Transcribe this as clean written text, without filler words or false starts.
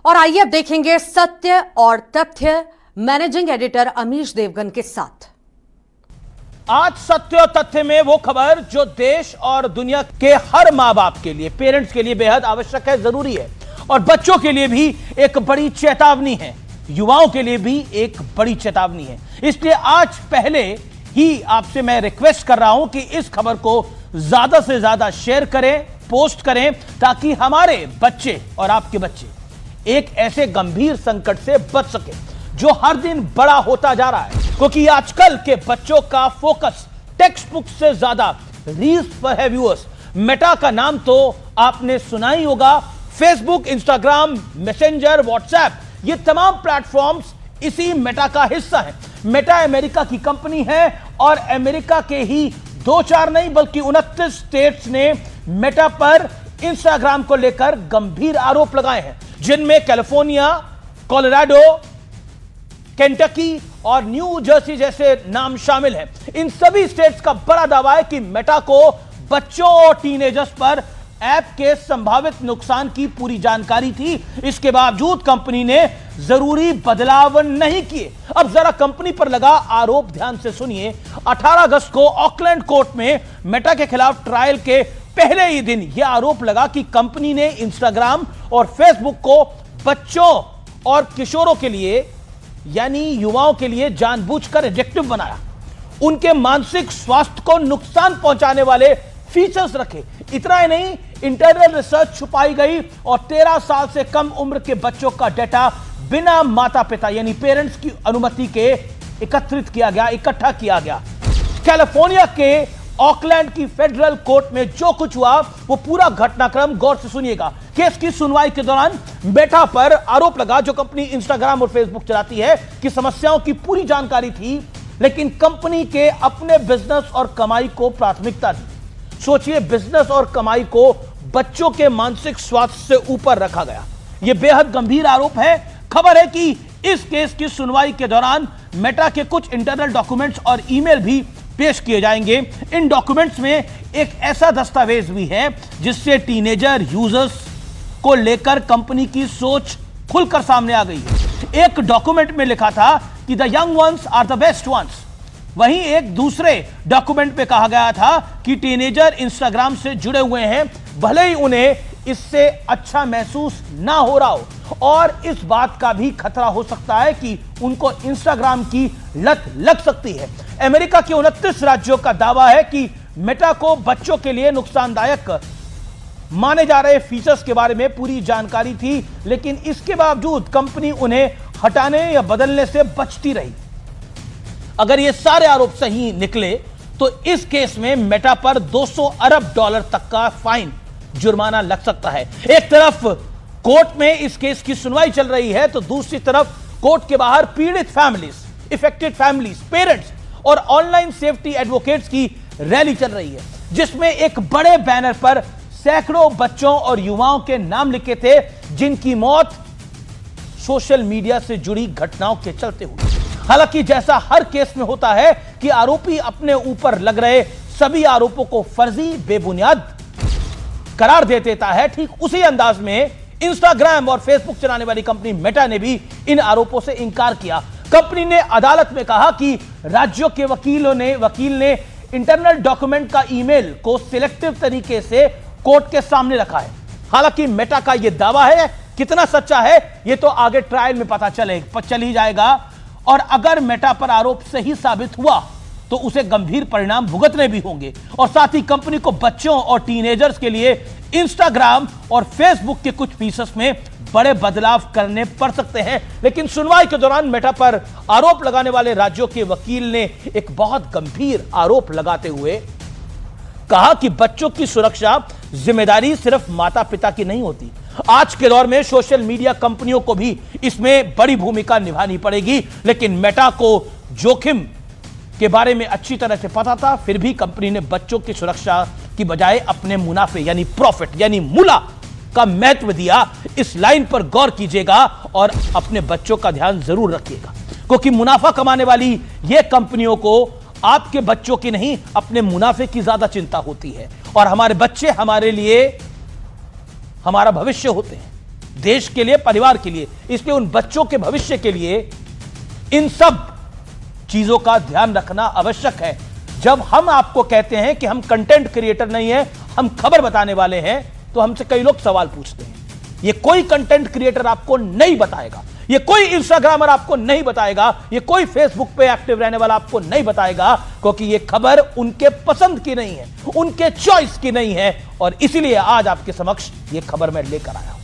और आइए अब देखेंगे सत्य और तथ्य मैनेजिंग एडिटर अमीश देवगन के साथ। आज सत्य और तथ्य में वो खबर जो देश और दुनिया के हर मां बाप के लिए, पेरेंट्स के लिए बेहद आवश्यक है, जरूरी है, और बच्चों के लिए भी एक बड़ी चेतावनी है, युवाओं के लिए भी एक बड़ी चेतावनी है। इसलिए आज पहले ही आपसे मैं रिक्वेस्ट कर रहा हूं कि इस खबर को ज्यादा से ज्यादा शेयर करें, पोस्ट करें, ताकि हमारे बच्चे और आपके बच्चे एक ऐसे गंभीर संकट से बच सके जो हर दिन बड़ा होता जा रहा है। क्योंकि आजकल के बच्चों का फोकस टेक्स्ट बुक से ज्यादा रील्स पर है। व्यूअर्स, मेटा का नाम तो आपने सुना ही होगा। फेसबुक, इंस्टाग्राम, मैसेंजर, व्हाट्सएप, ये तमाम प्लेटफॉर्म्स इसी मेटा का हिस्सा है। मेटा अमेरिका की कंपनी है और अमेरिका के ही 2-4 नहीं बल्कि 29 स्टेट्स ने मेटा पर इंस्टाग्राम को लेकर गंभीर आरोप लगाए हैं, जिनमें कैलिफोर्निया, कोलोराडो, केंटकी और न्यू जर्सी जैसे नाम शामिल हैं। इन सभी स्टेट्स का बड़ा दावा है कि मेटा को बच्चों और टीनेजर्स पर ऐप के संभावित नुकसान की पूरी जानकारी थी। इसके बावजूद कंपनी ने जरूरी बदलाव नहीं किए। अब जरा कंपनी पर लगा आरोप ध्यान से सुनिए। 18 अगस्त को ऑकलैंड कोर्ट में मेटा के खिलाफ ट्रायल के पहले ही दिन यह आरोप लगा कि कंपनी ने इंस्टाग्राम और फेसबुक को बच्चों और किशोरों के लिए, यानी युवाओं के लिए जानबूझकर एडिक्टिव बनाया, उनके मानसिक स्वास्थ्य को नुकसान पहुंचाने वाले फीचर्स रखे। इतना ही नहीं, इंटरनल रिसर्च छुपाई गई और 13 साल से कम उम्र के बच्चों का डेटा बिना माता पिता यानी पेरेंट्स की अनुमति के एकत्रित किया गया, इकट्ठा किया गया। कैलिफोर्निया के ऑकलैंड की फेडरल कोर्ट में जो कुछ हुआ वो पूरा घटनाक्रम गौर से सुनिएगा। केस की सुनवाई के दौरान मेटा पर आरोप लगा, जो कंपनी इंस्टाग्राम और फेसबुक चलाती है, कि समस्याओं की पूरी जानकारी थी, लेकिन कंपनी के अपने बिजनेस और कमाई को प्राथमिकता दी। सोचिए, बिजनेस और कमाई को बच्चों के मानसिक स्वास्थ्य से ऊपर रखा गया। यह बेहद गंभीर आरोप है। खबर है कि इस केस की सुनवाई के दौरान मेटा के कुछ इंटरनल डॉक्यूमेंट्स और ईमेल भी पेश किए जाएंगे। इन डॉक्यूमेंट्स में एक ऐसा दस्तावेज भी है जिससे टीनेजर यूजर्स को लेकर कंपनी की सोच खुलकर सामने आ गई है। एक डॉक्यूमेंट में लिखा था कि the young ones are the best ones. वहीं एक दूसरे डॉक्यूमेंट पे कहा गया था कि टीनेजर इंस्टाग्राम से जुड़े हुए हैं, भले ही उन्हें इससे अच्छा महसूस ना हो रहा हो, और इस बात का भी खतरा हो सकता है कि उनको इंस्टाग्राम की लत लग सकती है। अमेरिका के 29 राज्यों का दावा है कि मेटा को बच्चों के लिए नुकसानदायक माने जा रहे फीचर्स के बारे में पूरी जानकारी थी, लेकिन इसके बावजूद कंपनी उन्हें हटाने या बदलने से बचती रही। अगर ये सारे आरोप सही निकले तो इस केस में मेटा पर 200 अरब डॉलर तक का फाइन, जुर्माना लग सकता है। एक तरफ कोर्ट में इस केस की सुनवाई चल रही है, तो दूसरी तरफ कोर्ट के बाहर पीड़ित फैमिलीज, इफेक्टेड फैमिलीज, पेरेंट्स और ऑनलाइन सेफ्टी एडवोकेट्स की रैली चल रही है, जिसमें एक बड़े बैनर पर सैकड़ों बच्चों और युवाओं के नाम लिखे थे, जिनकी मौत सोशल मीडिया से जुड़ी घटनाओं के चलते हुई। हालांकि जैसा हर केस में होता है कि आरोपी अपने ऊपर लग रहे सभी आरोपों को फर्जी, बेबुनियाद करार दे देता है, ठीक उसी अंदाज में इंस्टाग्राम और फेसबुक चलाने वाली कंपनी मेटा ने भी इन आरोपों से इंकार किया। कंपनी ने अदालत में कहा कि राज्यों के वकील ने इंटरनल डॉक्यूमेंट का ईमेल को सिलेक्टिव तरीके से कोर्ट के सामने रखा है। हालांकि मेटा का यह दावा है, कितना सच्चा है यह तो आगे ट्रायल में पता चल ही जाएगा, और अगर मेटा पर आरोप सही साबित हुआ तो उसे गंभीर परिणाम भुगतने भी होंगे, और साथ ही कंपनी को बच्चों और टीनेजर्स के लिए इंस्टाग्राम और फेसबुक के कुछ फीचर्स में बड़े बदलाव करने पड़ सकते हैं। लेकिन सुनवाई के दौरान मेटा पर आरोप लगाने वाले राज्यों के वकील ने एक बहुत गंभीर आरोप लगाते हुए कहा कि बच्चों की सुरक्षा जिम्मेदारी सिर्फ माता पिता की नहीं होती। आज के दौर में सोशल मीडिया कंपनियों को भी इसमें बड़ी भूमिका निभानी पड़ेगी, लेकिन मेटा को जोखिम के बारे में अच्छी तरह से पता था, फिर भी कंपनी ने बच्चों की सुरक्षा की बजाय अपने मुनाफे यानी प्रॉफिट यानी मुला का महत्व दिया। इस लाइन पर गौर कीजिएगा और अपने बच्चों का ध्यान जरूर रखिएगा, क्योंकि मुनाफा कमाने वाली ये कंपनियों को आपके बच्चों की नहीं, अपने मुनाफे की ज्यादा चिंता होती है, और हमारे बच्चे हमारे लिए हमारा भविष्य होते हैं। देश के लिए, परिवार के लिए, इसलिए उन बच्चों के भविष्य के लिए इन सब चीजों का ध्यान रखना आवश्यक है। जब हम आपको कहते हैं कि हम कंटेंट क्रिएटर नहीं है, हम खबर बताने वाले हैं, तो हमसे कई लोग सवाल पूछते हैं। ये कोई कंटेंट क्रिएटर आपको नहीं बताएगा, ये कोई इंस्टाग्रामर आपको नहीं बताएगा, ये कोई फेसबुक पे एक्टिव रहने वाला आपको नहीं बताएगा, क्योंकि ये खबर उनके पसंद की नहीं है, उनके चॉइस की नहीं है। और इसीलिए आज आपके समक्ष ये खबर मैं लेकर आया हूं।